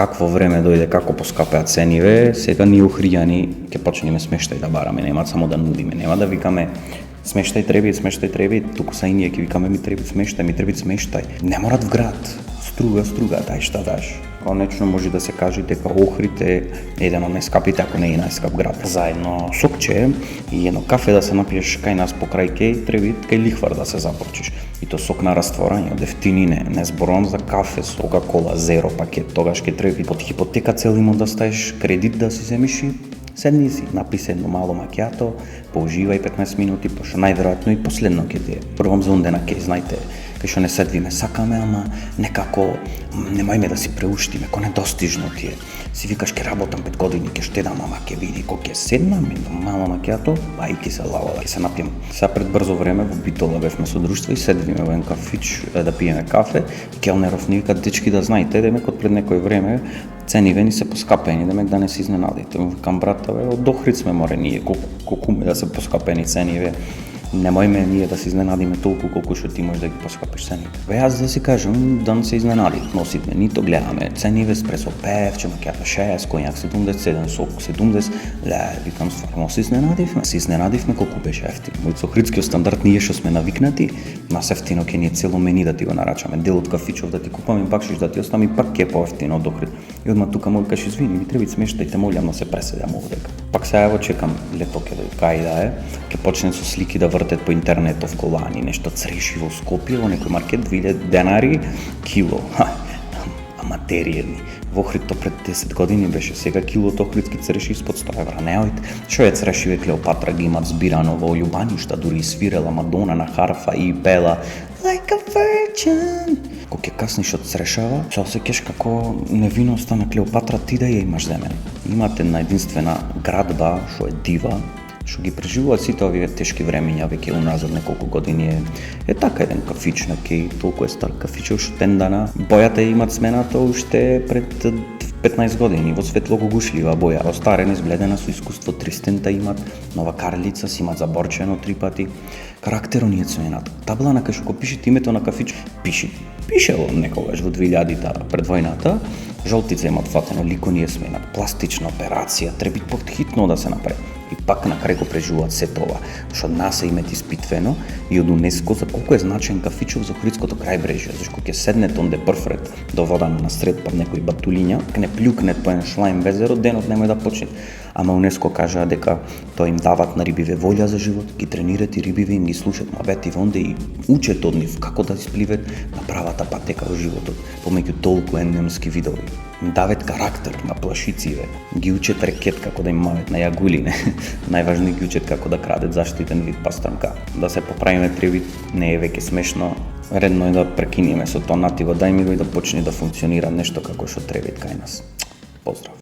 какво време дојде, како поскапеа цениве, сега ние охријани ќе почнеме смештај да бараме, нема само да нудиме, нема да викаме смештај треби, туку са и ние ќе викаме ми треби смештај. Не морат в град, струга, дај шта даш. Конечно може да се каже дека Охрид е еден од најскапите, ако не и најскап град. За едно сокче и едно кафе да се напиеш кај нас покрај кај лихвар да се започиш. И то сок на растворање, од ефтинини, не зборувам за кафе, Кока-кола, зеро пакет, тогаш ќе треба под хипотека цел имот да ставиш кредит да си земиш и седни си, написи едно мало макиато, поуживај 15 минути, пошто најверојатно и последно ќе ти е. Првом за ундена ке знаете, кај што не седвиме, сакаме, ама некако немојме да си преуштиме, ко недостижно ти е. Си викаш ке работам 5 години, ке штедам, ама ке види кој ке седнам, мало макиато, ај ке се лава, ке се напием. Сега пред брзо време во Битола бевме со друштво и седвиме во еден кафич да пиеме кафе, и келнеров ни вика, дечки да знаете, демек од пред некој време цениве ни се поскапени, демек да не се изненадите. Викам, брата, од Охрид сме море ние, колку да се поскапени цениве. Немојме ние да се изненадиме толку колку што ти можеш да ги поскапиш цениве. Јас да си кажам, да не се изненади. Носитме, нито гледаме цениве, еспресо певче, макиато 6, коњак 77, сок 70, викам стварно се изненадивме колку беше ефтино. Од охридскиот стандард ние што сме навикнати, нас ефтино ќе ни е цело мени да ти го нарачаме, дел од кафичов да ти купаме, бакшиш да ти остави, пак ќе поевтино од Охрид. И одма тука му кажеш извини, ми треба смештај, те молам да се преседам овдека. Пак сега ево чекам лето ќе дојде, кај да е, ќе почне со слики да вртет по интернетов колани, нешто цреши во Скопје, во некој маркет 2000 денари кило. Аматеријни. Во Охрид пред 10 години беше, сега килото охридски цреши испод 100 евра. Неојте, што е црешиве Клеопатра ги имат збирано во љубаништа, дури и свирела Мадона на харфа и пела Like a virgin. Кога ќе касниш од црешава, се осеќаш како невиноста на Клеопатра ти да ја имаш земен. Имате една единствена градба, што е дива, што ги преживуваат сите овие тешки времиња веќе уназад неколку години е така еден кафич на кеј, толку е стар кафич уште тендана. Бојата имат смената уште пред 15 години во светло-гугушлива боја, остарена, избледена со искуство 300 имат, нова карлица си имат заборчено 3 пати. Карактерот ни е сменат. Таблана кај што го пишете името на кафич, пишело некогаш во 2000-та пред војната, жолтица имат фатено, лико ни е сменат, пластична операција, треба потхитно да се направи. И пак на крај го преживуваат се тоа, што нас е имет испитвено и од УНЕСКО за колку е значен кафичов за Охридското крајбрежје, зашто ќе седнете онде прфред до водана на сред под некои батулиња, ќе не плюкнет по еден шлајм везеро, денот немој да почне. Ама УНЕСКО кажа дека тоа им дават на рибиве волја за живот, ги тренират и рибиве им ги слушат муабети онде и учат од нив како да испливат на правата патека во животот, помеѓу толку ендемски видови. Им дават карактер на плашициве, ги учат рекет како да им мавет на јагулине, најважно ги учат како да крадат заштитен вид пастрамка. Да се поправиме тревит не е веќе смешно, редно е да прекинеме со тоа нативо, дај ми го и да почне да функционира нешто како што требит кај нас. Поздрав!